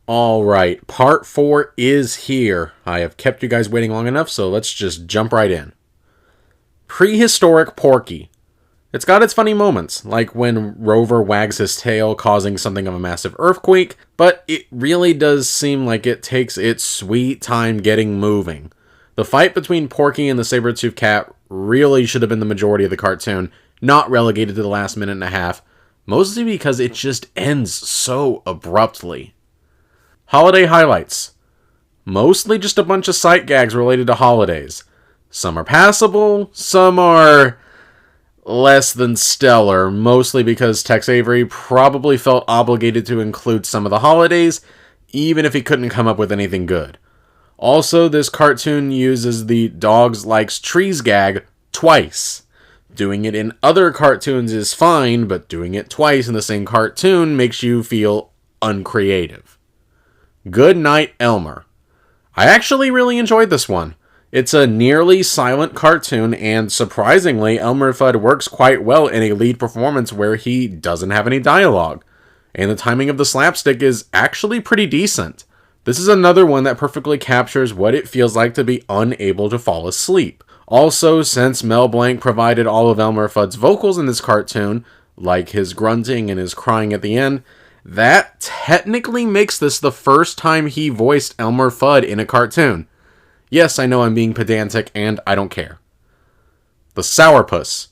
Alright, part 4 is here. I have kept you guys waiting long enough, so let's just jump right in. Prehistoric Porky. It's got its funny moments, like when Rover wags his tail causing something of a massive earthquake, but it really does seem like it takes its sweet time getting moving. The fight between Porky and the saber-toothed cat really should have been the majority of the cartoon, not relegated to the last minute and a half, mostly because it just ends so abruptly. Holiday highlights. Mostly just a bunch of sight gags related to holidays. Some are passable, some are less than stellar, mostly because Tex Avery probably felt obligated to include some of the holidays, even if he couldn't come up with anything good. Also, this cartoon uses the dogs likes trees gag twice. Doing it in other cartoons is fine, but doing it twice in the same cartoon makes you feel uncreative. Good Night Elmer. I actually really enjoyed this one. It's a nearly silent cartoon, and surprisingly, Elmer Fudd works quite well in a lead performance where he doesn't have any dialogue. And the timing of the slapstick is actually pretty decent. This is another one that perfectly captures what it feels like to be unable to fall asleep. Also, since Mel Blanc provided all of Elmer Fudd's vocals in this cartoon, like his grunting and his crying at the end, that technically makes this the first time he voiced Elmer Fudd in a cartoon. Yes, I know I'm being pedantic, and I don't care. The Sourpuss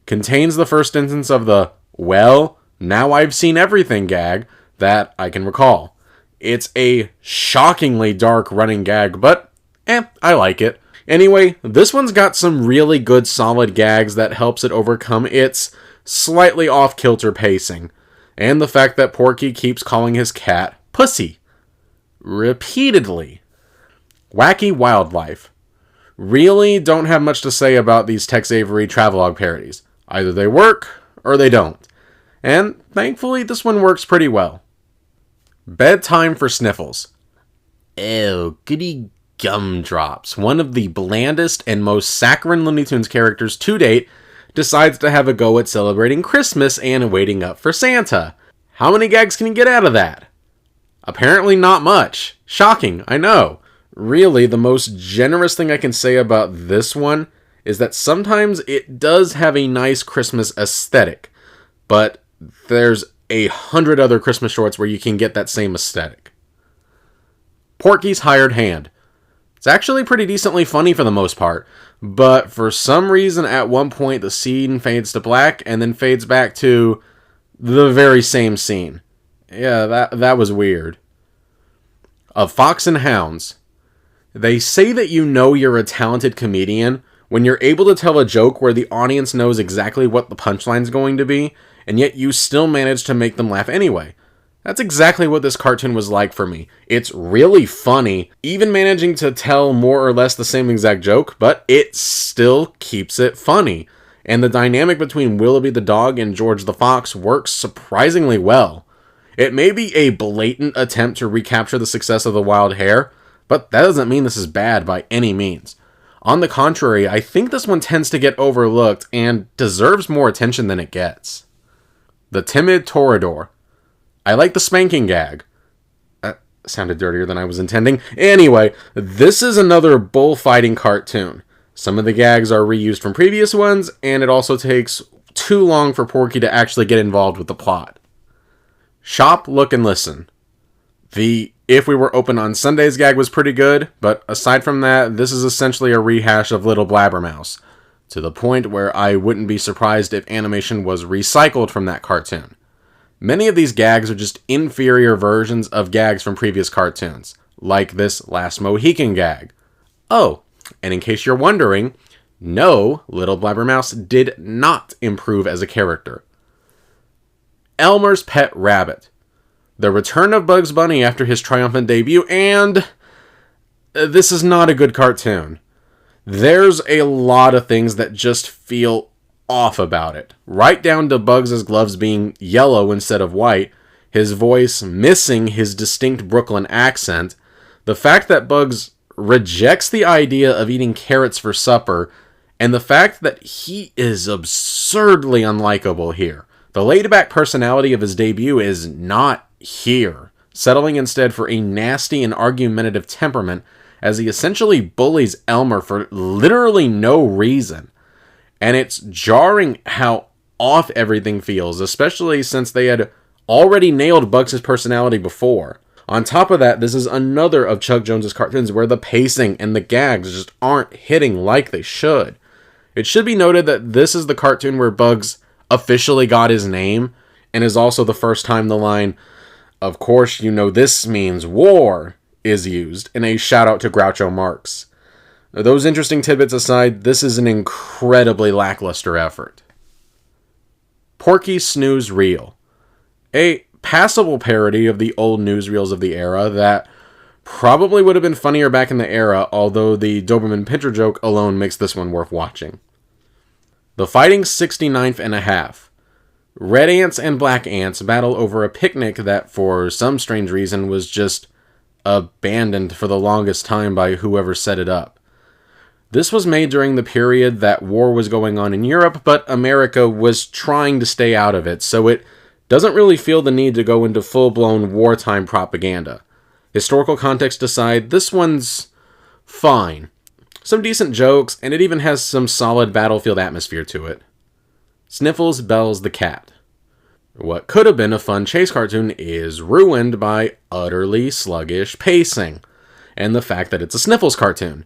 contains the first instance of the, well, now I've seen everything gag that I can recall. It's a shockingly dark running gag, but, I like it. Anyway, this one's got some really good solid gags that helps it overcome its slightly off-kilter pacing, and the fact that Porky keeps calling his cat Pussy. Repeatedly. Wacky Wildlife. Really don't have much to say about these Tex Avery travelogue parodies. Either they work, or they don't. And thankfully, this one works pretty well. Bedtime for Sniffles. Ew, goody gumdrops. One of the blandest and most saccharine Looney Tunes characters to date decides to have a go at celebrating Christmas and waiting up for Santa. How many gags can you get out of that? Apparently not much. Shocking, I know. Really, the most generous thing I can say about this one is that sometimes it does have a nice Christmas aesthetic, but there's 100 other Christmas shorts where you can get that same aesthetic. Porky's Hired Hand. It's actually pretty decently funny for the most part, but for some reason at one point the scene fades to black and then fades back to the very same scene. Yeah, that was weird. Of Fox and Hounds. They say that you know you're a talented comedian when you're able to tell a joke where the audience knows exactly what the punchline's going to be, and yet you still manage to make them laugh anyway. That's exactly what this cartoon was like for me. It's really funny, even managing to tell more or less the same exact joke, but it still keeps it funny. And the dynamic between Willoughby the dog and George the fox works surprisingly well. It may be a blatant attempt to recapture the success of the Wild Hare, but that doesn't mean this is bad by any means. On the contrary, I think this one tends to get overlooked and deserves more attention than it gets. The Timid Toreador. I like the spanking gag. That sounded dirtier than I was intending. Anyway, this is another bullfighting cartoon. Some of the gags are reused from previous ones, and it also takes too long for Porky to actually get involved with the plot. Shop, Look, and Listen. The If We Were Open on Sundays gag was pretty good, but aside from that, this is essentially a rehash of Little Blabbermouse, to the point where I wouldn't be surprised if animation was recycled from that cartoon. Many of these gags are just inferior versions of gags from previous cartoons, like this Last Mohican gag. Oh, and in case you're wondering, no, Little Blabbermouse did not improve as a character. Elmer's Pet Rabbit. The return of Bugs Bunny after his triumphant debut, and this is not a good cartoon. There's a lot of things that just feel off about it. Right down to Bugs' gloves being yellow instead of white, his voice missing his distinct Brooklyn accent, the fact that Bugs rejects the idea of eating carrots for supper, and the fact that he is absurdly unlikable here. The laid-back personality of his debut is not here. settling instead for a nasty and argumentative temperament as he essentially bullies Elmer for literally no reason. And it's jarring how off everything feels, especially since they had already nailed Bugs' personality before. On top of that, this is another of Chuck Jones's cartoons where the pacing and the gags just aren't hitting like they should. It should be noted that this is the cartoon where Bugs officially got his name, and is also the first time the line, "Of course you know this means war," is used, in a shout out to Groucho Marx. Those interesting tidbits aside, this is an incredibly lackluster effort. Porky's Snooze Reel. A passable parody of the old newsreels of the era that probably would have been funnier back in the era, although the Doberman Pinscher joke alone makes this one worth watching. The Fighting 69th and a Half. Red ants and black ants battle over a picnic that, for some strange reason, was just abandoned for the longest time by whoever set it up. This was made during the period that war was going on in Europe, but America was trying to stay out of it, so it doesn't really feel the need to go into full-blown wartime propaganda. Historical context aside, this one's fine. Some decent jokes, and it even has some solid battlefield atmosphere to it. Sniffles Bells the Cat. What could have been a fun chase cartoon is ruined by utterly sluggish pacing, and the fact that it's a Sniffles cartoon.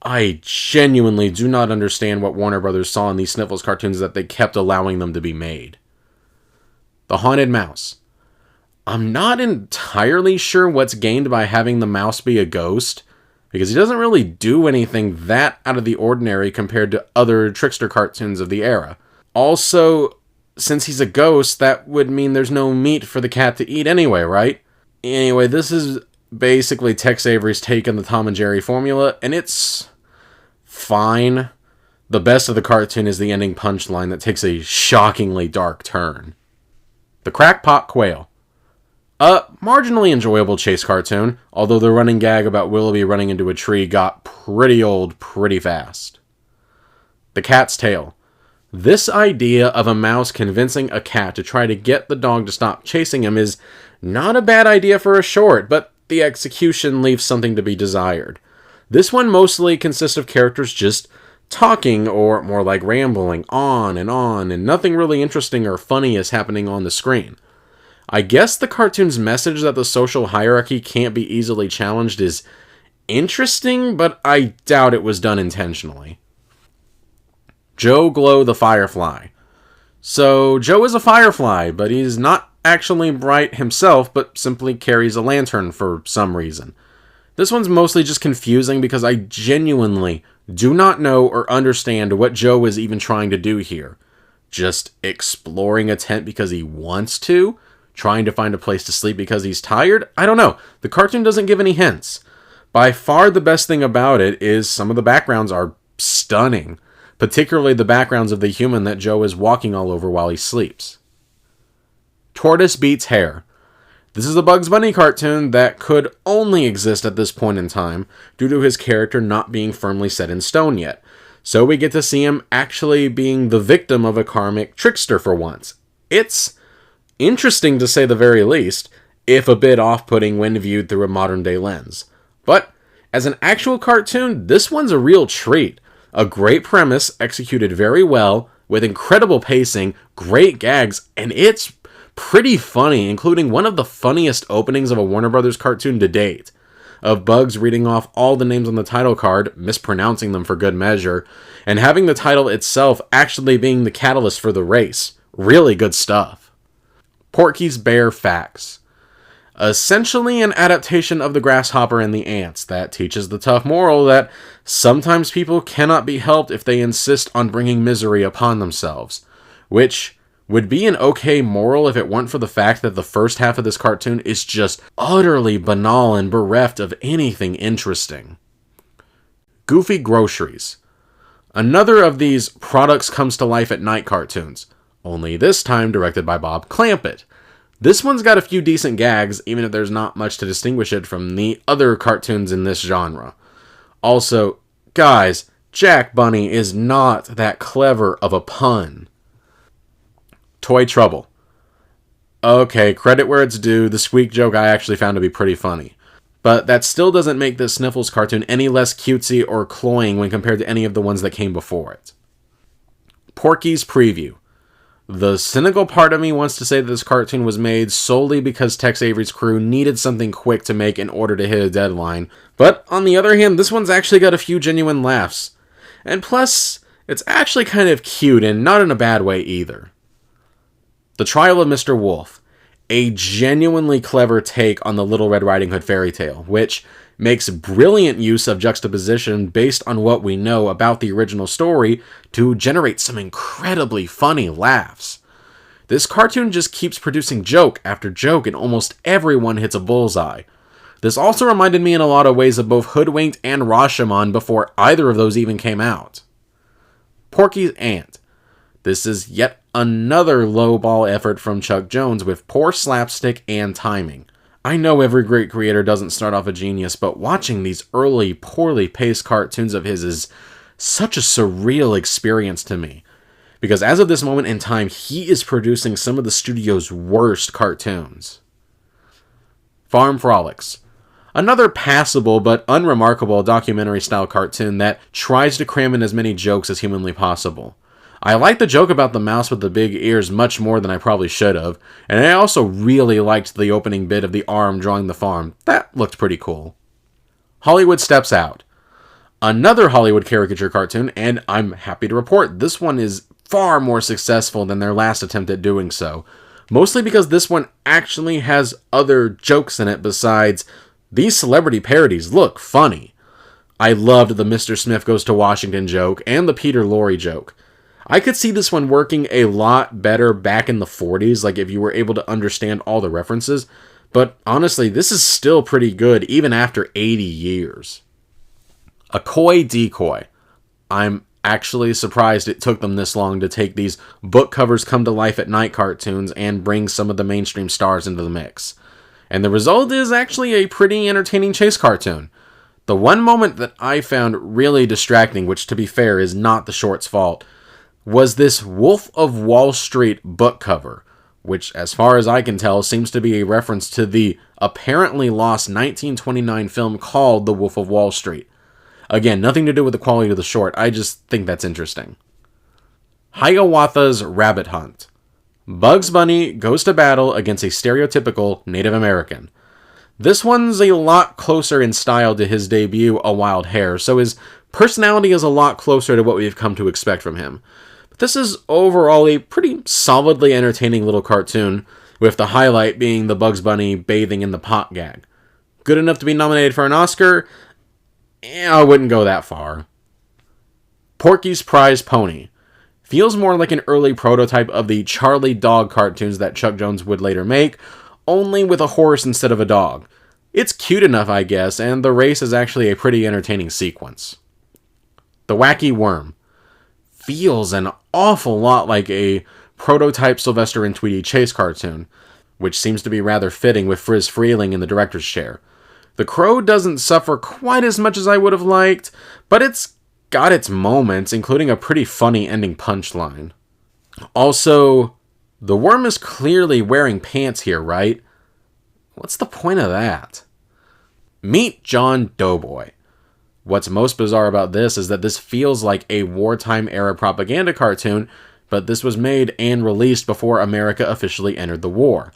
I genuinely do not understand what Warner Brothers saw in these Sniffles cartoons that they kept allowing them to be made. The Haunted Mouse. I'm not entirely sure what's gained by having the mouse be a ghost, because he doesn't really do anything that out of the ordinary compared to other trickster cartoons of the era. Also, since he's a ghost, that would mean there's no meat for the cat to eat anyway, right? Anyway, this is basically Tex Avery's take on the Tom and Jerry formula, and it's fine. The best of the cartoon is the ending punchline that takes a shockingly dark turn. The Crackpot Quail. A marginally enjoyable chase cartoon, although the running gag about Willoughby running into a tree got pretty old pretty fast. The Cat's Tail. This idea of a mouse convincing a cat to try to get the dog to stop chasing him is not a bad idea for a short, but the execution leaves something to be desired. This one mostly consists of characters just talking, or more like rambling, on, and nothing really interesting or funny is happening on the screen. I guess the cartoon's message that the social hierarchy can't be easily challenged is interesting, but I doubt it was done intentionally. Joe Glow the Firefly. So, Joe is a firefly, but he's not actually bright himself, but simply carries a lantern for some reason. This one's mostly just confusing because I genuinely do not know or understand what Joe is even trying to do here. Just exploring a tent because he wants to? Trying to find a place to sleep because he's tired? I don't know. The cartoon doesn't give any hints. By far the best thing about it is some of the backgrounds are stunning. Particularly the backgrounds of the human that Joe is walking all over while he sleeps. Tortoise Beats Hare. This is a Bugs Bunny cartoon that could only exist at this point in time due to his character not being firmly set in stone yet. So we get to see him actually being the victim of a karmic trickster for once. It's interesting to say the very least, if a bit off-putting when viewed through a modern-day lens. But as an actual cartoon, this one's a real treat. A great premise, executed very well, with incredible pacing, great gags, and it's pretty funny, including one of the funniest openings of a Warner Brothers cartoon to date, of Bugs reading off all the names on the title card, mispronouncing them for good measure, and having the title itself actually being the catalyst for the race. Really good stuff. Porky's Bare Facts. Essentially an adaptation of The Grasshopper and the Ants that teaches the tough moral that sometimes people cannot be helped if they insist on bringing misery upon themselves, which would be an okay moral if it weren't for the fact that the first half of this cartoon is just utterly banal and bereft of anything interesting. Goofy Groceries. Another of these products comes to life at night cartoons, only this time directed by Bob Clampett. This one's got a few decent gags, even if there's not much to distinguish it from the other cartoons in this genre. Also, guys, Jack Bunny is not that clever of a pun. Toy Trouble. Okay, credit where it's due, the squeak joke I actually found to be pretty funny. But that still doesn't make this Sniffles cartoon any less cutesy or cloying when compared to any of the ones that came before it. Porky's preview. The cynical part of me wants to say that this cartoon was made solely because Tex Avery's crew needed something quick to make in order to hit a deadline, but on the other hand, this one's actually got a few genuine laughs. And plus, it's actually kind of cute and not in a bad way either. The Trial of Mr. Wolf. A genuinely clever take on the Little Red Riding Hood fairy tale, which makes brilliant use of juxtaposition based on what we know about the original story to generate some incredibly funny laughs. This cartoon just keeps producing joke after joke and almost everyone hits a bullseye. This also reminded me in a lot of ways of both Hoodwinked and Rashomon before either of those even came out. Porky's Aunt. This is yet another lowball effort from Chuck Jones with poor slapstick and timing. I know every great creator doesn't start off a genius, but watching these early, poorly paced cartoons of his is such a surreal experience to me. Because as of this moment in time, he is producing some of the studio's worst cartoons. Farm Frolics. Another passable but unremarkable documentary-style cartoon that tries to cram in as many jokes as humanly possible. I like the joke about the mouse with the big ears much more than I probably should have, and I also really liked the opening bit of the arm drawing the farm. That looked pretty cool. Hollywood Steps Out. Another Hollywood caricature cartoon, and I'm happy to report this one is far more successful than their last attempt at doing so. Mostly because this one actually has other jokes in it besides, these celebrity parodies look funny. I loved the Mr. Smith Goes to Washington joke and the Peter Lorre joke. I could see this one working a lot better back in the 40s, like if you were able to understand all the references, but honestly, this is still pretty good even after 80 years. A Coy Decoy. I'm actually surprised it took them this long to take these book covers come to life at night cartoons and bring some of the mainstream stars into the mix. And the result is actually a pretty entertaining chase cartoon. The one moment that I found really distracting, which to be fair is not the short's fault, was this Wolf of Wall Street book cover, which as far as I can tell seems to be a reference to the apparently lost 1929 film called The Wolf of Wall Street. Again, nothing to do with the quality of the short, I just think that's interesting. Hiawatha's Rabbit Hunt. Bugs Bunny goes to battle against a stereotypical Native American. This one's a lot closer in style to his debut, A Wild Hare, so his personality is a lot closer to what we've come to expect from him. This is overall a pretty solidly entertaining little cartoon, with the highlight being the Bugs Bunny bathing in the pot gag. Good enough to be nominated for an Oscar? I wouldn't go that far. Porky's Prize Pony. Feels more like an early prototype of the Charlie Dog cartoons that Chuck Jones would later make, only with a horse instead of a dog. It's cute enough, I guess, and the race is actually a pretty entertaining sequence. The Wacky Worm. Feels an awful lot like a prototype Sylvester and Tweety Chase cartoon, which seems to be rather fitting with Friz Freleng in the director's chair. The crow doesn't suffer quite as much as I would have liked, but it's got its moments, including a pretty funny ending punchline. Also, the worm is clearly wearing pants here, right? What's the point of that? Meet John Doughboy. What's most bizarre about this is that this feels like a wartime era propaganda cartoon, but this was made and released before America officially entered the war.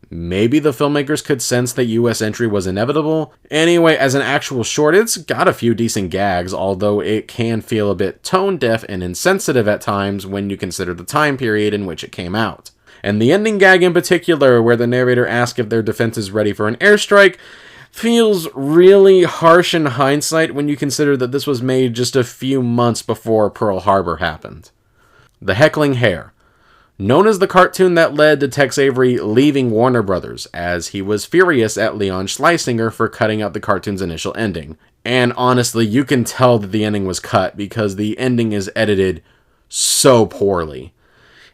Maybe the filmmakers could sense that US entry was inevitable. Anyway, as an actual short, it's got a few decent gags, although it can feel a bit tone-deaf and insensitive at times when you consider the time period in which it came out. And the ending gag in particular, where the narrator asks if their defense is ready for an airstrike, feels really harsh in hindsight when you consider that this was made just a few months before Pearl Harbor happened. The Heckling Hare. Known as the cartoon that led to Tex Avery leaving Warner Brothers, as he was furious at Leon Schlesinger for cutting out the cartoon's initial ending. And honestly, you can tell that the ending was cut because the ending is edited so poorly.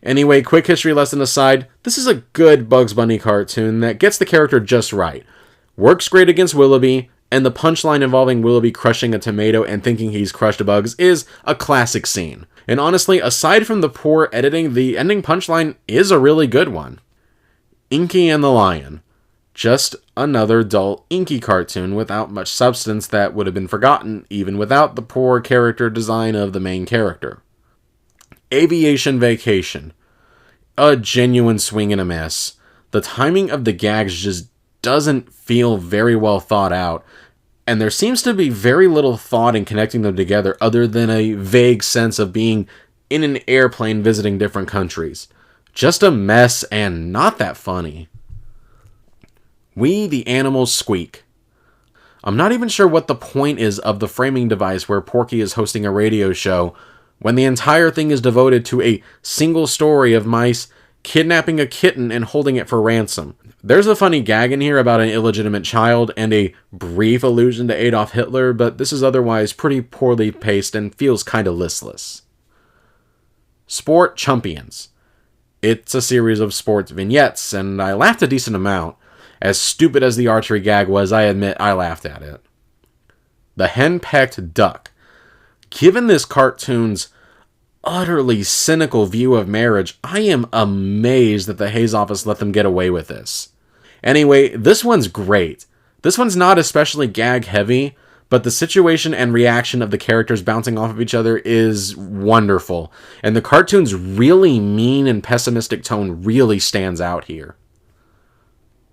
Anyway, quick history lesson aside, this is a good Bugs Bunny cartoon that gets the character just right. Works great against Willoughby, and the punchline involving Willoughby crushing a tomato and thinking he's crushed Bugs is a classic scene. And honestly, aside from the poor editing, the ending punchline is a really good one. Inky and the Lion. Just another dull, inky cartoon without much substance that would have been forgotten even without the poor character design of the main character. Aviation Vacation. A genuine swing and a miss. The timing of the gags just doesn't feel very well thought out, and there seems to be very little thought in connecting them together other than a vague sense of being in an airplane visiting different countries. Just a mess and not that funny. We the Animals Squeak. I'm not even sure what the point is of the framing device where Porky is hosting a radio show when the entire thing is devoted to a single story of mice kidnapping a kitten and holding it for ransom. There's a funny gag in here about an illegitimate child and a brief allusion to Adolf Hitler, but this is otherwise pretty poorly paced and feels kinda listless. Sport Champions. It's a series of sports vignettes, and I laughed a decent amount. As stupid as the archery gag was, I admit I laughed at it. The Henpecked Duck. Given this cartoon's utterly cynical view of marriage, I am amazed that the Hayes office let them get away with this. Anyway, this one's great. This one's not especially gag heavy, but the situation and reaction of the characters bouncing off of each other is wonderful, and the cartoon's really mean and pessimistic tone really stands out here.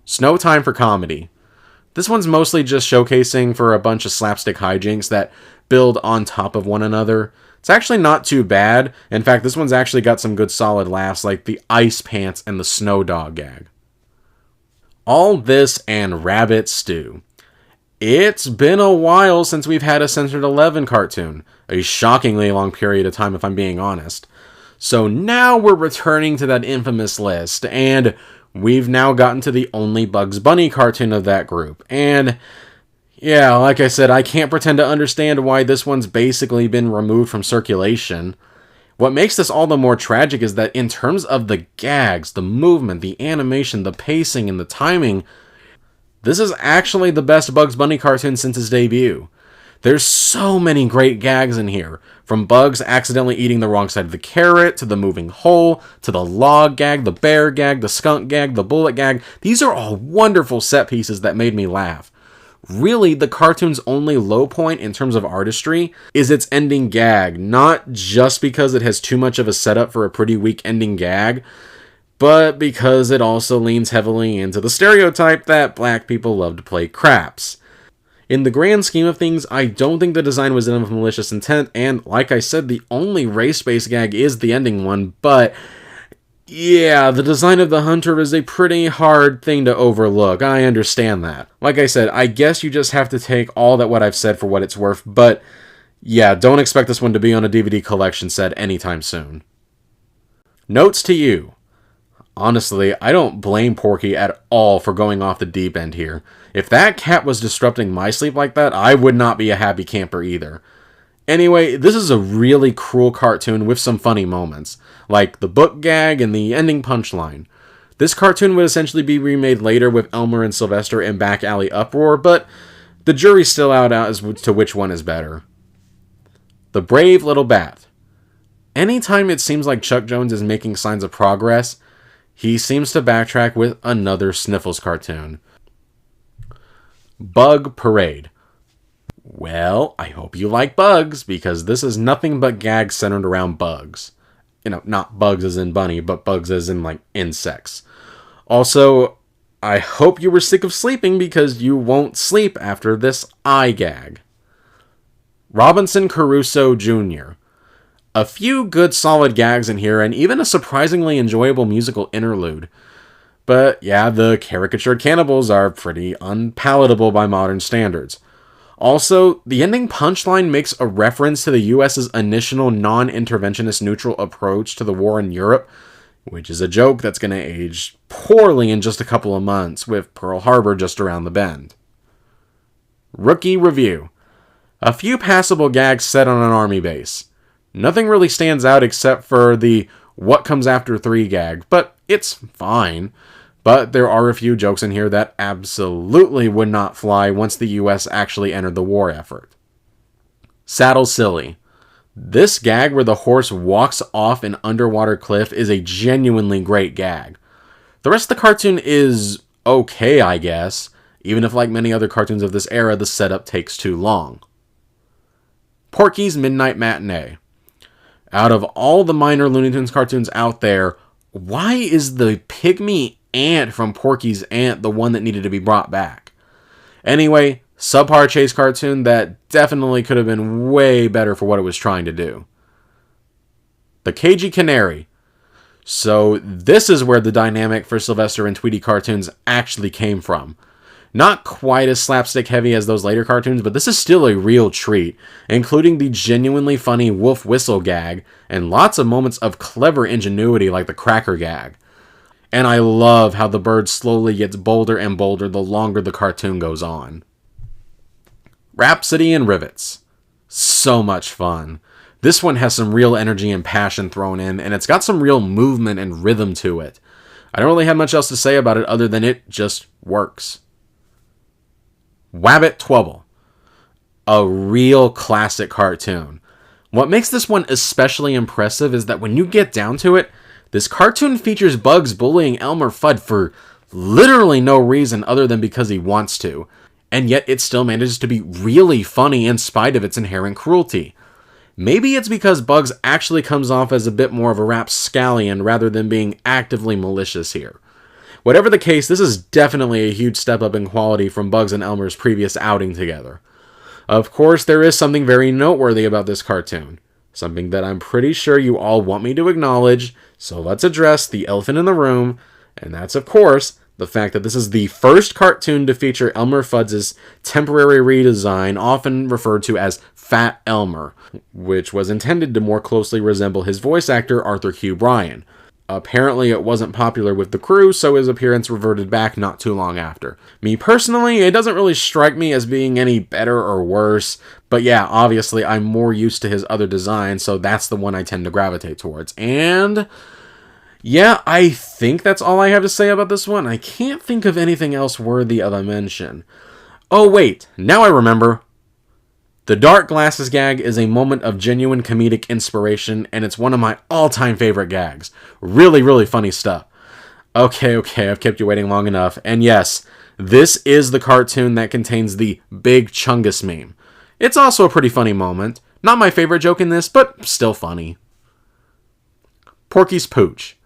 Snow Time for Comedy. This one's mostly just showcasing for a bunch of slapstick hijinks that build on top of one another. It's actually not too bad. In fact, this one's actually got some good solid laughs like the ice pants and the snow dog gag. All This and Rabbit Stew. It's been a while since we've had a Censored 11 cartoon. A shockingly long period of time if I'm being honest. So now we're returning to that infamous list, and we've now gotten to the only Bugs Bunny cartoon of that group. And yeah, like I said, I can't pretend to understand why this one's basically been removed from circulation. What makes this all the more tragic is that in terms of the gags, the movement, the animation, the pacing, and the timing, this is actually the best Bugs Bunny cartoon since its debut. There's so many great gags in here, from Bugs accidentally eating the wrong side of the carrot, to the moving hole, to the log gag, the bear gag, the skunk gag, the bullet gag. These are all wonderful set pieces that made me laugh. Really, the cartoon's only low point in terms of artistry is its ending gag, not just because it has too much of a setup for a pretty weak ending gag, but because it also leans heavily into the stereotype that black people love to play craps. In the grand scheme of things, I don't think the design was done with malicious intent, and like I said, the only race-based gag is the ending one, but yeah, the design of the hunter is a pretty hard thing to overlook. I understand that. Like I said, I guess you just have to take all that what I've said for what it's worth, but yeah, don't expect this one to be on a DVD collection set anytime soon. Notes to you. Honestly, I don't blame Porky at all for going off the deep end here. If that cat was disrupting my sleep like that, I would not be a happy camper either. Anyway, this is a really cruel cartoon with some funny moments, like the book gag and the ending punchline. This cartoon would essentially be remade later with Elmer and Sylvester in Back Alley Uproar, but the jury's still out as to which one is better. The Brave Little Bat. Anytime it seems like Chuck Jones is making signs of progress, he seems to backtrack with another Sniffles cartoon. Bug Parade. Well, I hope you like bugs, because this is nothing but gags centered around bugs. You know, not bugs as in bunny, but bugs as in, like, insects. Also, I hope you were sick of sleeping, because you won't sleep after this eye gag. Robinson Crusoe Jr. A few good solid gags in here, and even a surprisingly enjoyable musical interlude. But yeah, the caricatured cannibals are pretty unpalatable by modern standards. Also, the ending punchline makes a reference to the US's initial non-interventionist neutral approach to the war in Europe, which is a joke that's going to age poorly in just a couple of months, with Pearl Harbor just around the bend. Rookie Review. A few passable gags set on an army base. Nothing really stands out except for the what comes after 3 gag, but it's fine. But there are a few jokes in here that absolutely would not fly once the US actually entered the war effort. Saddle Silly. This gag where the horse walks off an underwater cliff is a genuinely great gag. The rest of the cartoon is okay, I guess, even if like many other cartoons of this era, the setup takes too long. Porky's Midnight Matinee. Out of all the minor Looney Tunes cartoons out there, why is the pygmy ant from Porky's Ant the one that needed to be brought back? Anyway, subpar chase cartoon that definitely could have been way better for what it was trying to do. The Cagey Canary. So this is where the dynamic for Sylvester and Tweety cartoons actually came from. Not quite as slapstick heavy as those later cartoons, but this is still a real treat, including the genuinely funny wolf whistle gag, and lots of moments of clever ingenuity like the cracker gag. And I love how the bird slowly gets bolder and bolder the longer the cartoon goes on. Rhapsody and Rivets. So much fun. This one has some real energy and passion thrown in, and it's got some real movement and rhythm to it. I don't really have much else to say about it other than it just works. Wabbit Twubble. A real classic cartoon. What makes this one especially impressive is that when you get down to it, this cartoon features Bugs bullying Elmer Fudd for literally no reason other than because he wants to, and yet it still manages to be really funny in spite of its inherent cruelty. Maybe it's because Bugs actually comes off as a bit more of a rapscallion rather than being actively malicious here. Whatever the case, this is definitely a huge step up in quality from Bugs and Elmer's previous outing together. Of course, there is something very noteworthy about this cartoon. Something that I'm pretty sure you all want me to acknowledge, so let's address the elephant in the room, and that's, of course, the fact that this is the first cartoon to feature Elmer Fudd's temporary redesign, often referred to as Fat Elmer, which was intended to more closely resemble his voice actor Arthur Q. Bryan. Apparently it wasn't popular with the crew, so his appearance reverted back not too long after. Me personally, it doesn't really strike me as being any better or worse, but yeah, obviously I'm more used to his other designs, so that's the one I tend to gravitate towards. And yeah, I think that's all I have to say about this one. I can't think of anything else worthy of a mention. Oh wait, now I remember. The dark glasses gag is a moment of genuine comedic inspiration, and it's one of my all-time favorite gags. Really, really funny stuff. Okay, I've kept you waiting long enough. And yes, this is the cartoon that contains the Big Chungus meme. It's also a pretty funny moment. Not my favorite joke in this, but still funny. Porky's Pooch.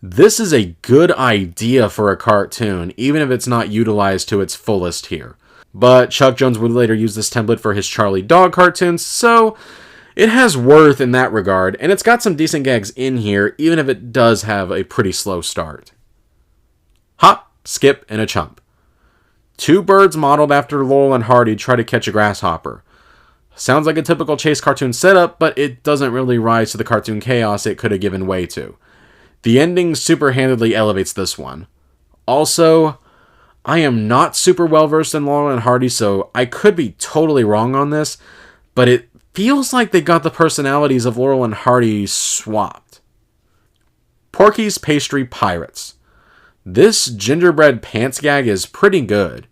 This is a good idea for a cartoon, even if it's not utilized to its fullest here. But Chuck Jones would later use this template for his Charlie Dog cartoons, so it has worth in that regard, and it's got some decent gags in here, even if it does have a pretty slow start. Hop, Skip, and a Chump. Two birds modeled after Laurel and Hardy try to catch a grasshopper. Sounds like a typical chase cartoon setup, but it doesn't really rise to the cartoon chaos it could have given way to. The ending super-handedly elevates this one. Also, I am not super well versed in Laurel and Hardy, so I could be totally wrong on this, but it feels like they got the personalities of Laurel and Hardy swapped. Porky's Pastry Pirates. This gingerbread pants gag is pretty good.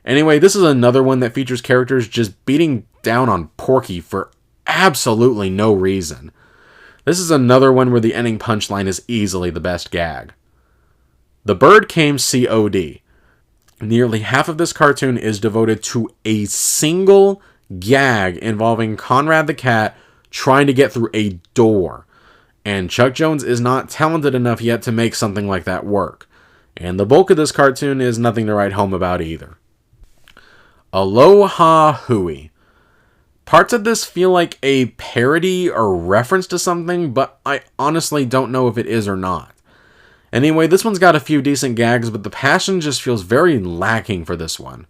Anyway, this is another one that features characters just beating down on Porky for absolutely no reason. This is another one where the ending punchline is easily the best gag. The Bird Came COD. Nearly half of this cartoon is devoted to a single gag involving Conrad the cat trying to get through a door. And Chuck Jones is not talented enough yet to make something like that work. And the bulk of this cartoon is nothing to write home about either. Aloha Hooey. Parts of this feel like a parody or reference to something, but I honestly don't know if it is or not. Anyway, this one's got a few decent gags, but the passion just feels very lacking for this one.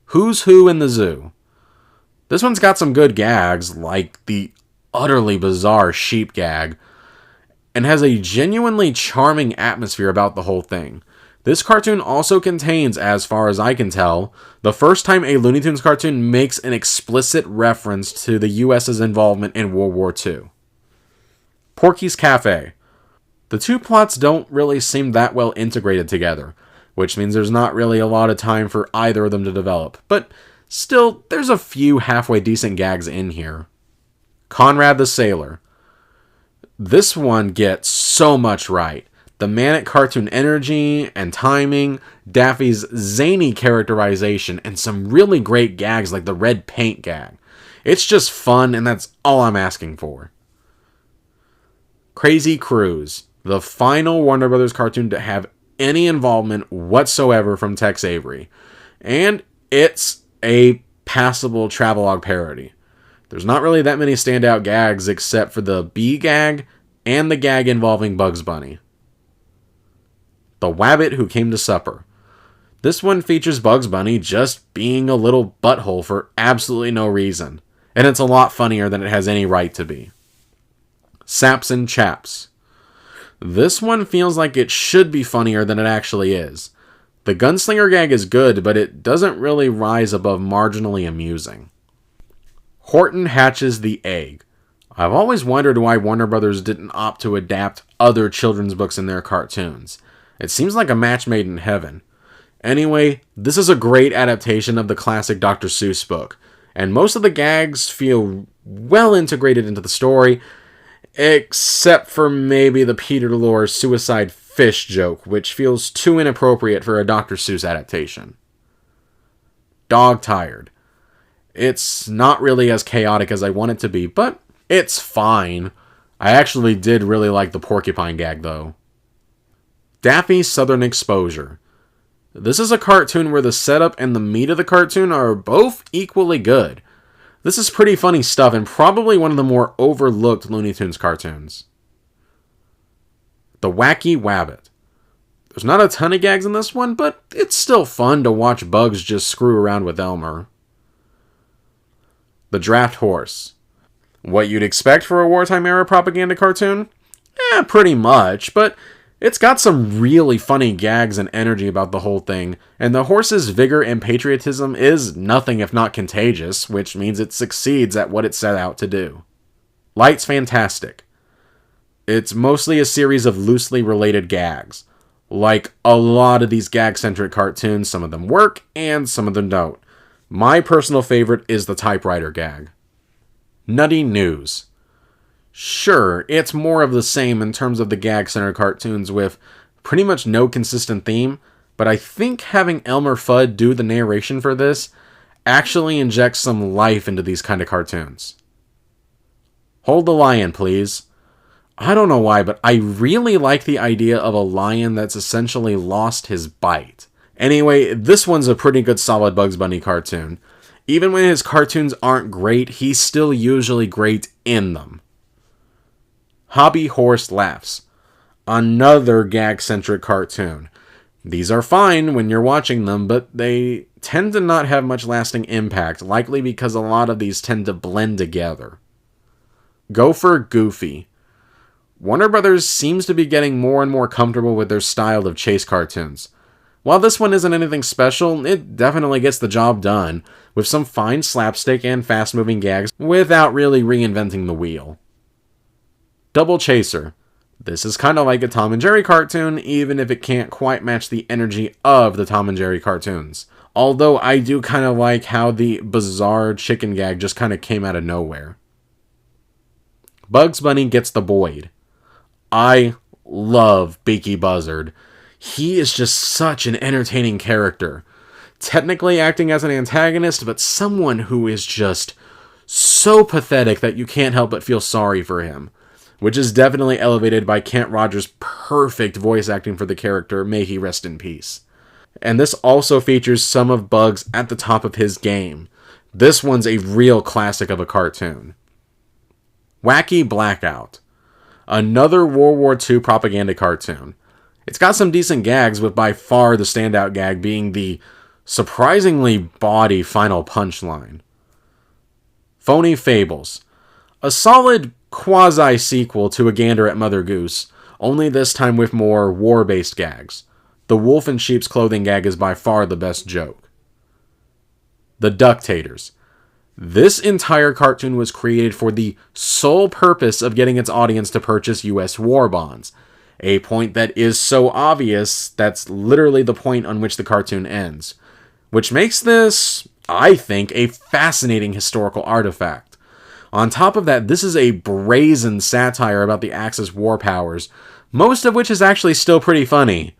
Who's Who in the Zoo. This one's got some good gags, like the utterly bizarre sheep gag, and has a genuinely charming atmosphere about the whole thing. This cartoon also contains, as far as I can tell, the first time a Looney Tunes cartoon makes an explicit reference to the US's involvement in World War II. Porky's Cafe. The two plots don't really seem that well integrated together, which means there's not really a lot of time for either of them to develop, but still, there's a few halfway decent gags in here. Conrad the Sailor. This one gets so much right. The manic cartoon energy and timing, Daffy's zany characterization, and some really great gags like the red paint gag. It's just fun, and that's all I'm asking for. Crazy Cruise, the final Warner Brothers cartoon to have any involvement whatsoever from Tex Avery. And it's a passable travelogue parody. There's not really that many standout gags except for the bee gag and the gag involving Bugs Bunny. The Wabbit Who Came to Supper. This one features Bugs Bunny just being a little butthole for absolutely no reason. And it's a lot funnier than it has any right to be. Saps and Chaps. This one feels like it should be funnier than it actually is. The gunslinger gag is good, but it doesn't really rise above marginally amusing. Horton Hatches the Egg. I've always wondered why Warner Brothers didn't opt to adapt other children's books in their cartoons. It seems like a match made in heaven. Anyway, this is a great adaptation of the classic Dr. Seuss book, and most of the gags feel well integrated into the story, except for maybe the Peter Lorre suicide fish joke, which feels too inappropriate for a Dr. Seuss adaptation. Dog Tired. It's not really as chaotic as I want it to be, but it's fine. I actually did really like the porcupine gag, though. Daffy Southern Exposure. This is a cartoon where the setup and the meat of the cartoon are both equally good. This is pretty funny stuff and probably one of the more overlooked Looney Tunes cartoons. The Wacky Wabbit. There's not a ton of gags in this one, but it's still fun to watch Bugs just screw around with Elmer. The Draft Horse. What you'd expect for a wartime era propaganda cartoon? Pretty much, but it's got some really funny gags and energy about the whole thing, and the horse's vigor and patriotism is nothing if not contagious, which means it succeeds at what it set out to do. Light's Fantastic. It's mostly a series of loosely related gags. Like a lot of these gag-centric cartoons, some of them work and some of them don't. My personal favorite is the typewriter gag. Nutty News. Sure, it's more of the same in terms of the gag-centered cartoons with pretty much no consistent theme, but I think having Elmer Fudd do the narration for this actually injects some life into these kind of cartoons. Hold the Lion, Please. I don't know why, but I really like the idea of a lion that's essentially lost his bite. Anyway, this one's a pretty good solid Bugs Bunny cartoon. Even when his cartoons aren't great, he's still usually great in them. Hobby Horse Laughs. Another gag-centric cartoon. These are fine when you're watching them, but they tend to not have much lasting impact, likely because a lot of these tend to blend together. Gopher Goofy. Warner Brothers seems to be getting more and more comfortable with their style of chase cartoons. While this one isn't anything special, it definitely gets the job done, with some fine slapstick and fast-moving gags without really reinventing the wheel. Double Chaser. This is kind of like a Tom and Jerry cartoon, even if it can't quite match the energy of the Tom and Jerry cartoons. Although I do kind of like how the bizarre chicken gag just kind of came out of nowhere. Bugs Bunny Gets the Boyd. I love Beaky Buzzard. He is just such an entertaining character. Technically acting as an antagonist, but someone who is just so pathetic that you can't help but feel sorry for him. Which is definitely elevated by Kent Rogers' perfect voice acting for the character, may he rest in peace. And this also features some of Bugs at the top of his game. This one's a real classic of a cartoon. Wacky Blackout. Another World War II propaganda cartoon. It's got some decent gags, with by far the standout gag being the surprisingly bawdy final punchline. Phony Fables. A solid quasi-sequel to A Gander at Mother Goose, only this time with more war-based gags. The wolf in sheep's clothing gag is by far the best joke. The Ductators. This entire cartoon was created for the sole purpose of getting its audience to purchase US war bonds. A point that is so obvious, that's literally the point on which the cartoon ends. Which makes this, I think, a fascinating historical artifact. On top of that, this is a brazen satire about the Axis war powers, most of which is actually still pretty funny.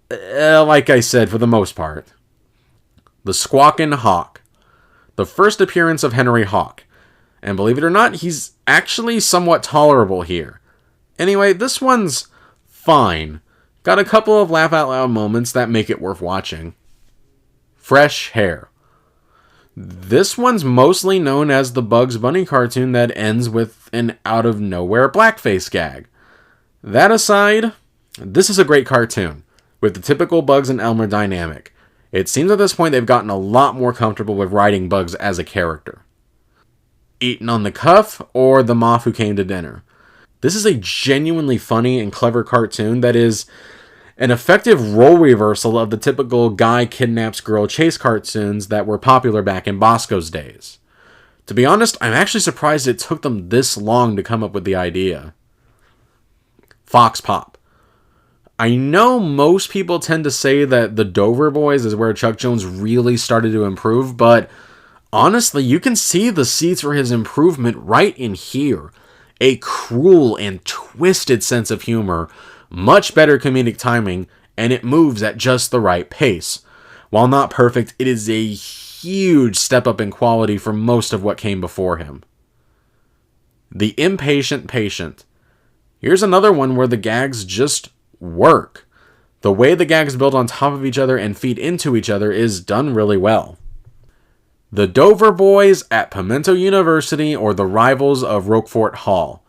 Like I said, for the most part. The Squawkin' Hawk. The first appearance of Henry Hawk. And believe it or not, he's actually somewhat tolerable here. Anyway, this one's fine. Got a couple of laugh out loud moments that make it worth watching. Fresh Hair. This one's mostly known as the Bugs Bunny cartoon that ends with an out-of-nowhere blackface gag. That aside, this is a great cartoon, with the typical Bugs and Elmer dynamic. It seems at this point they've gotten a lot more comfortable with writing Bugs as a character. Eaten on the Cuff, or The Moth Who Came to Dinner. This is a genuinely funny and clever cartoon that is an effective role reversal of the typical guy kidnaps girl chase cartoons that were popular back in Bosco's days. To be honest, I'm actually surprised it took them this long to come up with the idea. Fox Pop. I know most people tend to say that the Dover Boys is where Chuck Jones really started to improve, but honestly, you can see the seeds for his improvement right in here. A cruel and twisted sense of humor, much better comedic timing, and it moves at just the right pace. While not perfect, it is a huge step up in quality from most of what came before him. The Impatient Patient. Here's another one where the gags just work. The way the gags build on top of each other and feed into each other is done really well. The Dover Boys at Pimento University, or the Rivals of Roquefort Hall.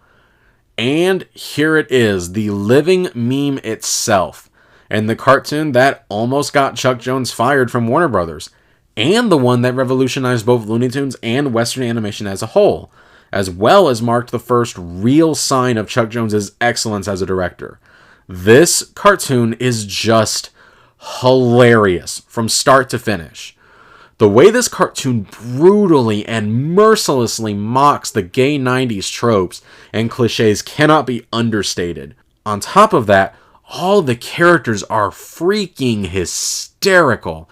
And here it is, the living meme itself, and the cartoon that almost got Chuck Jones fired from Warner Brothers, and the one that revolutionized both Looney Tunes and Western animation as a whole, as well as marked the first real sign of Chuck Jones's excellence as a director. This cartoon is just hilarious from start to finish. The way this cartoon brutally and mercilessly mocks the gay 90s tropes and cliches cannot be understated. On top of that, all the characters are freaking hysterical.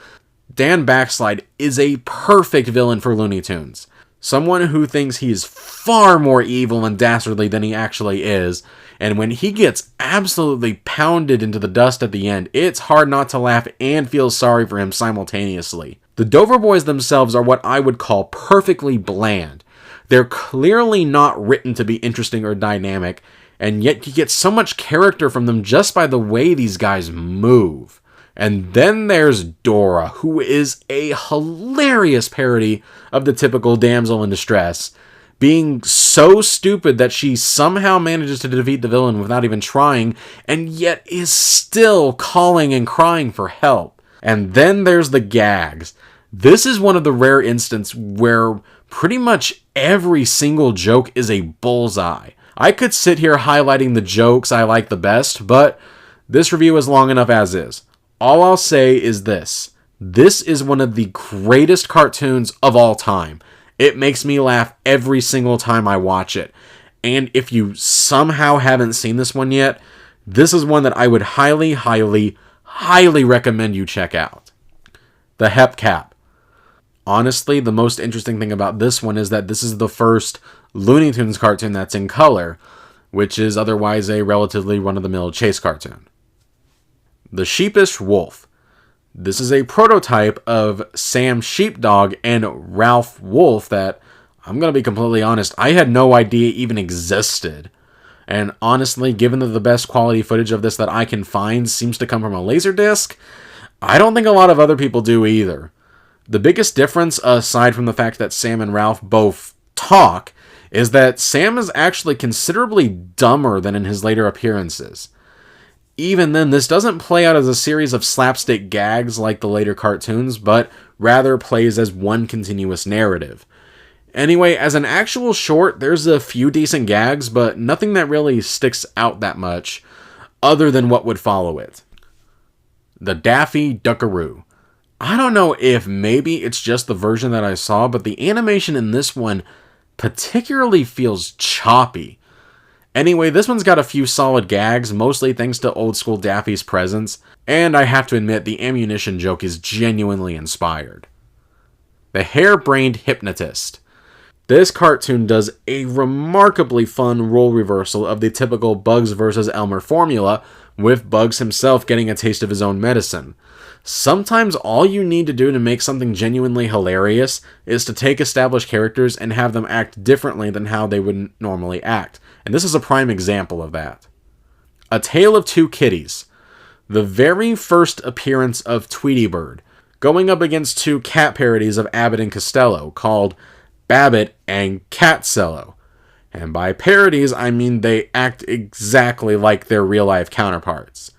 Dan Backslide is a perfect villain for Looney Tunes. Someone who thinks he's far more evil and dastardly than he actually is, and when he gets absolutely pounded into the dust at the end, it's hard not to laugh and feel sorry for him simultaneously. The Dover Boys themselves are what I would call perfectly bland. They're clearly not written to be interesting or dynamic, and yet you get so much character from them just by the way these guys move. And then there's Dora, who is a hilarious parody of the typical damsel in distress, being so stupid that she somehow manages to defeat the villain without even trying, and yet is still calling and crying for help. And then there's the gags. This is one of the rare instances where pretty much every single joke is a bullseye. I could sit here highlighting the jokes I like the best, but this review is long enough as is. All I'll say is this. This is one of the greatest cartoons of all time. It makes me laugh every single time I watch it. And if you somehow haven't seen this one yet, this is one that I would highly, highly, highly recommend you check out. The Hep Cap. Honestly, the most interesting thing about this one is that this is the first Looney Tunes cartoon that's in color, which is otherwise a relatively run-of-the-mill chase cartoon. The Sheepish Wolf. This is a prototype of Sam Sheepdog and Ralph Wolf that, I'm going to be completely honest, I had no idea even existed. And honestly, given that the best quality footage of this that I can find seems to come from a Laserdisc, I don't think a lot of other people do either. The biggest difference, aside from the fact that Sam and Ralph both talk, is that Sam is actually considerably dumber than in his later appearances. Even then, this doesn't play out as a series of slapstick gags like the later cartoons, but rather plays as one continuous narrative. Anyway, as an actual short, there's a few decent gags, but nothing that really sticks out that much, other than what would follow it. The Daffy Duckaroo. I don't know if maybe it's just the version that I saw, but the animation in this one particularly feels choppy. Anyway, this one's got a few solid gags, mostly thanks to old school Daffy's presence, and I have to admit the ammunition joke is genuinely inspired. The Hair-Brained Hypnotist. This cartoon does a remarkably fun role reversal of the typical Bugs versus Elmer formula, with Bugs himself getting a taste of his own medicine. Sometimes all you need to do to make something genuinely hilarious is to take established characters and have them act differently than how they would normally act. And this is a prime example of that. A Tale of Two Kitties. The very first appearance of Tweety Bird, going up against two cat parodies of Abbott and Costello, called Babbitt and Catcello. And by parodies, I mean they act exactly like their real-life counterparts.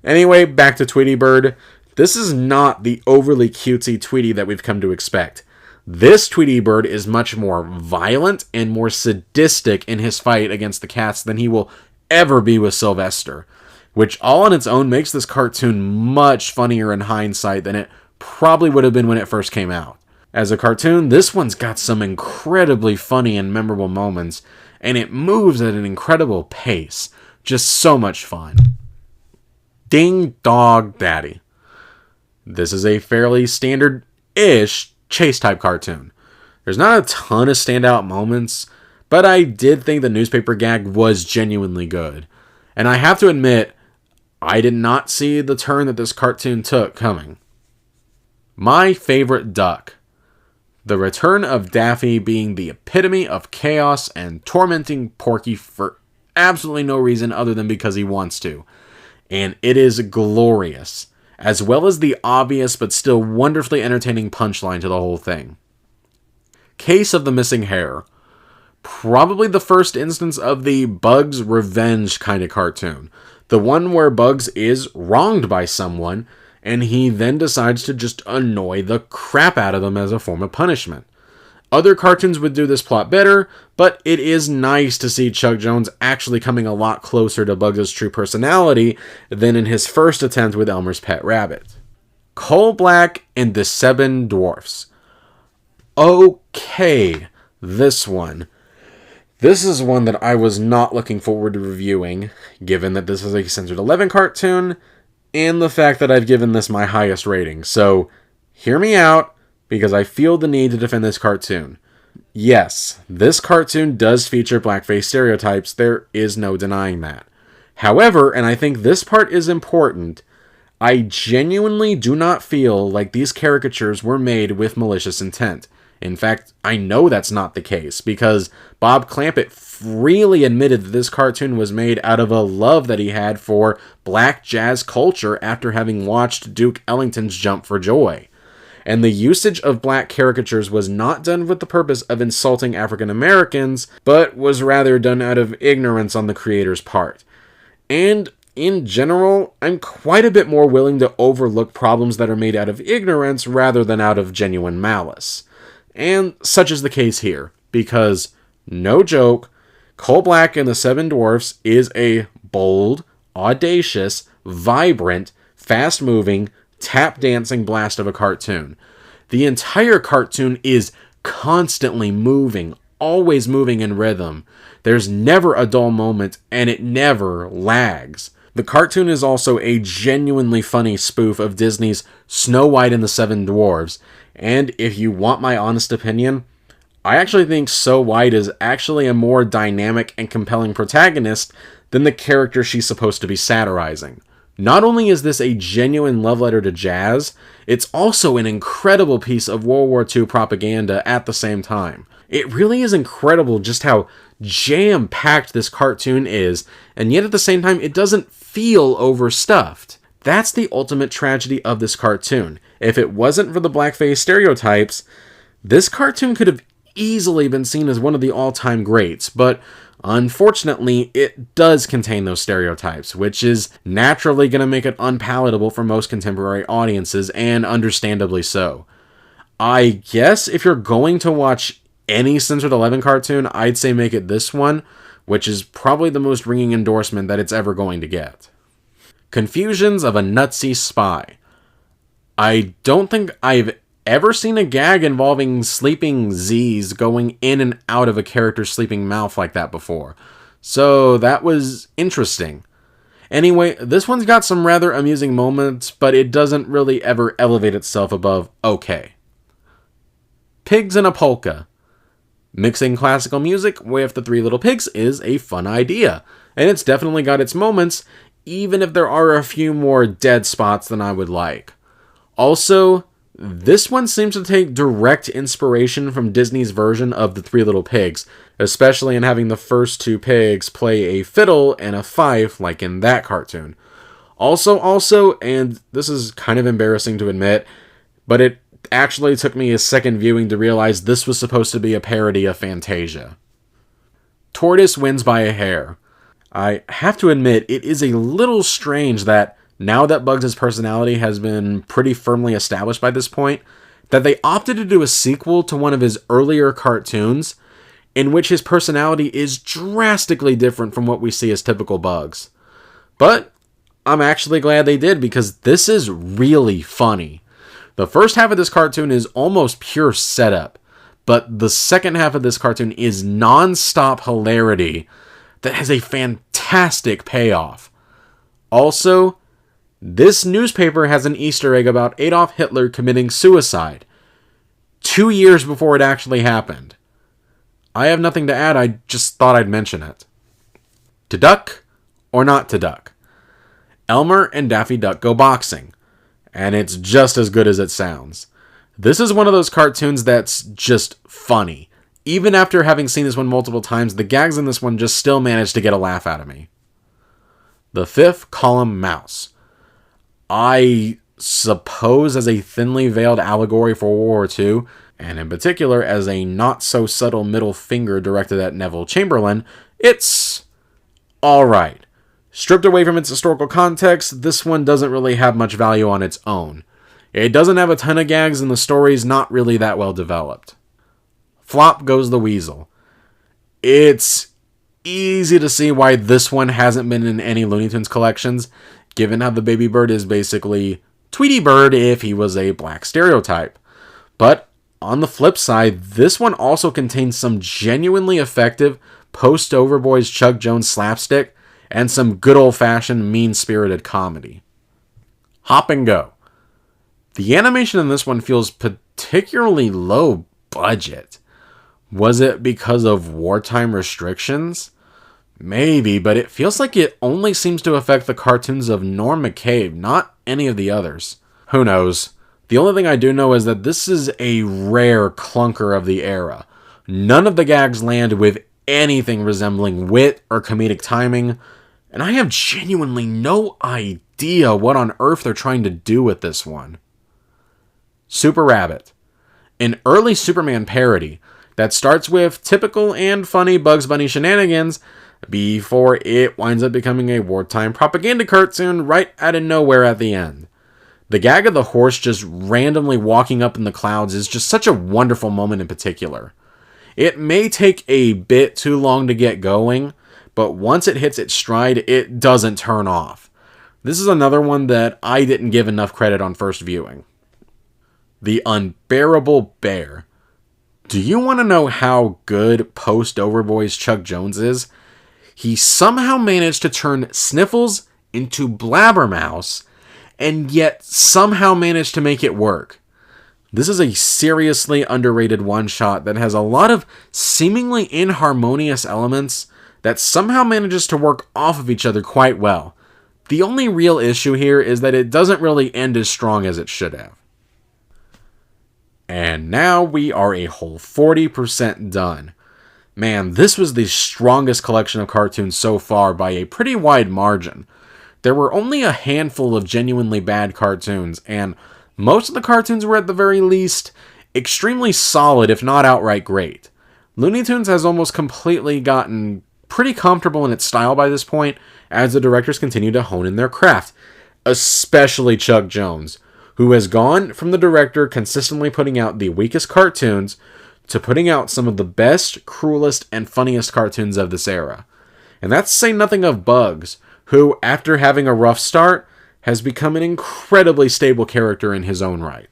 Anyway, back to Tweety Bird. This is not the overly cutesy Tweety that we've come to expect. This Tweety Bird is much more violent and more sadistic in his fight against the cats than he will ever be with Sylvester, which all on its own makes this cartoon much funnier in hindsight than it probably would have been when it first came out. As a cartoon, this one's got some incredibly funny and memorable moments, and it moves at an incredible pace. Just so much fun. Ding Dog Daddy. This is a fairly standard-ish chase-type cartoon. There's not a ton of standout moments, but I did think the newspaper gag was genuinely good. And I have to admit, I did not see the turn that this cartoon took coming. My Favorite Duck. The return of Daffy being the epitome of chaos and tormenting Porky for absolutely no reason other than because he wants to. And it is glorious, as well as the obvious but still wonderfully entertaining punchline to the whole thing. Case of the Missing Hair. Probably the first instance of the Bugs revenge kind of cartoon. The one where Bugs is wronged by someone, and he then decides to just annoy the crap out of them as a form of punishment. Other cartoons would do this plot better, but it is nice to see Chuck Jones actually coming a lot closer to Bugs' true personality than in his first attempt with Elmer's Pet Rabbit. Coal Black and the Seven Dwarfs. Okay, this one. This is one that I was not looking forward to reviewing, given that this is a Censored 11 cartoon, and the fact that I've given this my highest rating. So, hear me out, because I feel the need to defend this cartoon. Yes, this cartoon does feature blackface stereotypes, there is no denying that. However, and I think this part is important, I genuinely do not feel like these caricatures were made with malicious intent. In fact, I know that's not the case, because Bob Clampett freely admitted that this cartoon was made out of a love that he had for black jazz culture after having watched Duke Ellington's Jump for Joy. And the usage of black caricatures was not done with the purpose of insulting African Americans, but was rather done out of ignorance on the creator's part. And in general, I'm quite a bit more willing to overlook problems that are made out of ignorance rather than out of genuine malice. And such is the case here, because, no joke, Coal Black and the Seven Dwarfs is a bold, audacious, vibrant, fast-moving, tap-dancing blast of a cartoon. The entire cartoon is constantly moving, always moving in rhythm. There's never a dull moment, and it never lags. The cartoon is also a genuinely funny spoof of Disney's Snow White and the Seven Dwarfs, and if you want my honest opinion, I actually think Snow White is actually a more dynamic and compelling protagonist than the character she's supposed to be satirizing. Not only is this a genuine love letter to jazz, it's also an incredible piece of World War II propaganda at the same time. It really is incredible just how jam-packed this cartoon is, and yet at the same time it doesn't feel overstuffed. That's the ultimate tragedy of this cartoon. If it wasn't for the blackface stereotypes, this cartoon could have easily been seen as one of the all-time greats, but unfortunately, it does contain those stereotypes, which is naturally going to make it unpalatable for most contemporary audiences, and understandably so. I guess if you're going to watch any Censored 11 cartoon, I'd say make it this one, which is probably the most ringing endorsement that it's ever going to get. Confusions of a Nutsy Spy. I don't think I've ever seen a gag involving sleeping Z's going in and out of a character's sleeping mouth like that before, so that was interesting. Anyway, this one's got some rather amusing moments, but it doesn't really ever elevate itself above okay. Pigs in a Polka. Mixing classical music with the Three Little Pigs is a fun idea, and it's definitely got its moments, even if there are a few more dead spots than I would like. Also, this one seems to take direct inspiration from Disney's version of the Three Little Pigs, especially in having the first two pigs play a fiddle and a fife like in that cartoon. Also, and this is kind of embarrassing to admit, but it actually took me a second viewing to realize this was supposed to be a parody of Fantasia. Tortoise wins by a hair. I have to admit, it is a little strange that now that Bugs' personality has been pretty firmly established by this point, that they opted to do a sequel to one of his earlier cartoons in which his personality is drastically different from what we see as typical Bugs. But I'm actually glad they did, because this is really funny. The first half of this cartoon is almost pure setup, but the second half of this cartoon is non-stop hilarity that has a fantastic payoff. Also, this newspaper has an Easter egg about Adolf Hitler committing suicide 2 years before it actually happened. I have nothing to add, I just thought I'd mention it. To duck or not to duck? Elmer and Daffy Duck go boxing, and it's just as good as it sounds. This is one of those cartoons that's just funny. Even after having seen this one multiple times, the gags in this one just still manage to get a laugh out of me. The fifth column mouse. I suppose as a thinly veiled allegory for World War II, and in particular as a not-so-subtle middle finger directed at Neville Chamberlain, it's alright. Stripped away from its historical context, this one doesn't really have much value on its own. It doesn't have a ton of gags, and the story's not really that well developed. Flop goes the weasel. It's easy to see why this one hasn't been in any Looney Tunes collections, given how the baby bird is basically Tweety Bird if he was a black stereotype. But on the flip side, this one also contains some genuinely effective post-Overboys Chuck Jones slapstick and some good old-fashioned mean-spirited comedy. Hop and Go. The animation in this one feels particularly low budget. Was it because of wartime restrictions? Maybe, but it feels like it only seems to affect the cartoons of Norm McCabe, not any of the others. Who knows? The only thing I do know is that this is a rare clunker of the era. None of the gags land with anything resembling wit or comedic timing, and I have genuinely no idea what on earth they're trying to do with this one. Super Rabbit. An early Superman parody that starts with typical and funny Bugs Bunny shenanigans before it winds up becoming a wartime propaganda cartoon right out of nowhere at the end. The gag of the horse just randomly walking up in the clouds is just such a wonderful moment in particular. It may take a bit too long to get going, but once it hits its stride, it doesn't turn off. This is another one that I didn't give enough credit on first viewing. The Unbearable Bear. Do you want to know how good post-Overboys Chuck Jones is? He somehow managed to turn Sniffles into Blabbermouse, and yet somehow managed to make it work. This is a seriously underrated one-shot that has a lot of seemingly inharmonious elements that somehow manages to work off of each other quite well. The only real issue here is that it doesn't really end as strong as it should have. And now we are a whole 40% done. Man, this was the strongest collection of cartoons so far by a pretty wide margin. There were only a handful of genuinely bad cartoons, and most of the cartoons were at the very least extremely solid, if not outright great. Looney Tunes has almost completely gotten pretty comfortable in its style by this point, as the directors continue to hone in their craft, especially Chuck Jones, who has gone from the director consistently putting out the weakest cartoons to putting out some of the best, cruelest, and funniest cartoons of this era. And that's to say nothing of Bugs, who, after having a rough start, has become an incredibly stable character in his own right.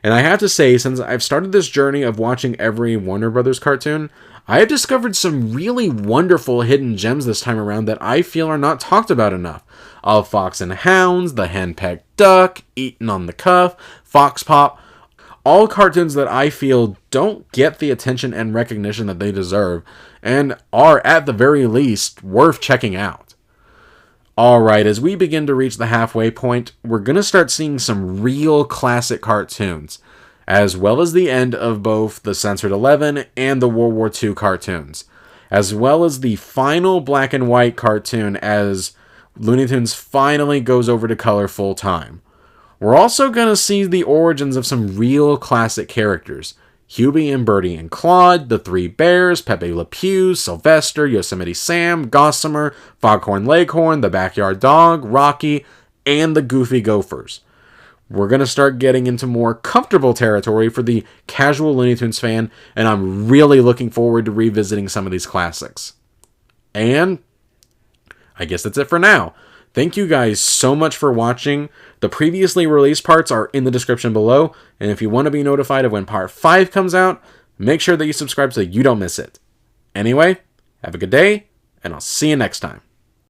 And I have to say, since I've started this journey of watching every Warner Brothers cartoon, I have discovered some really wonderful hidden gems this time around that I feel are not talked about enough. Of Fox and Hounds, The Henpecked Duck, Eaten on the Cuff, Fox Pop. All cartoons that I feel don't get the attention and recognition that they deserve, and are, at the very least, worth checking out. Alright, as we begin to reach the halfway point, we're going to start seeing some real classic cartoons, as well as the end of both the Censored 11 and the World War II cartoons, as well as the final black and white cartoon as Looney Tunes finally goes over to color full time. We're also going to see the origins of some real classic characters. Hubie and Bertie and Claude, the Three Bears, Pepe Le Pew, Sylvester, Yosemite Sam, Gossamer, Foghorn Leghorn, the Backyard Dog, Rocky, and the Goofy Gophers. We're going to start getting into more comfortable territory for the casual Looney Tunes fan, and I'm really looking forward to revisiting some of these classics. And I guess that's it for now. Thank you guys so much for watching. The previously released parts are in the description below, and if you want to be notified of when part 5 comes out, make sure that you subscribe so you don't miss it. Anyway, have a good day, and I'll see you next time.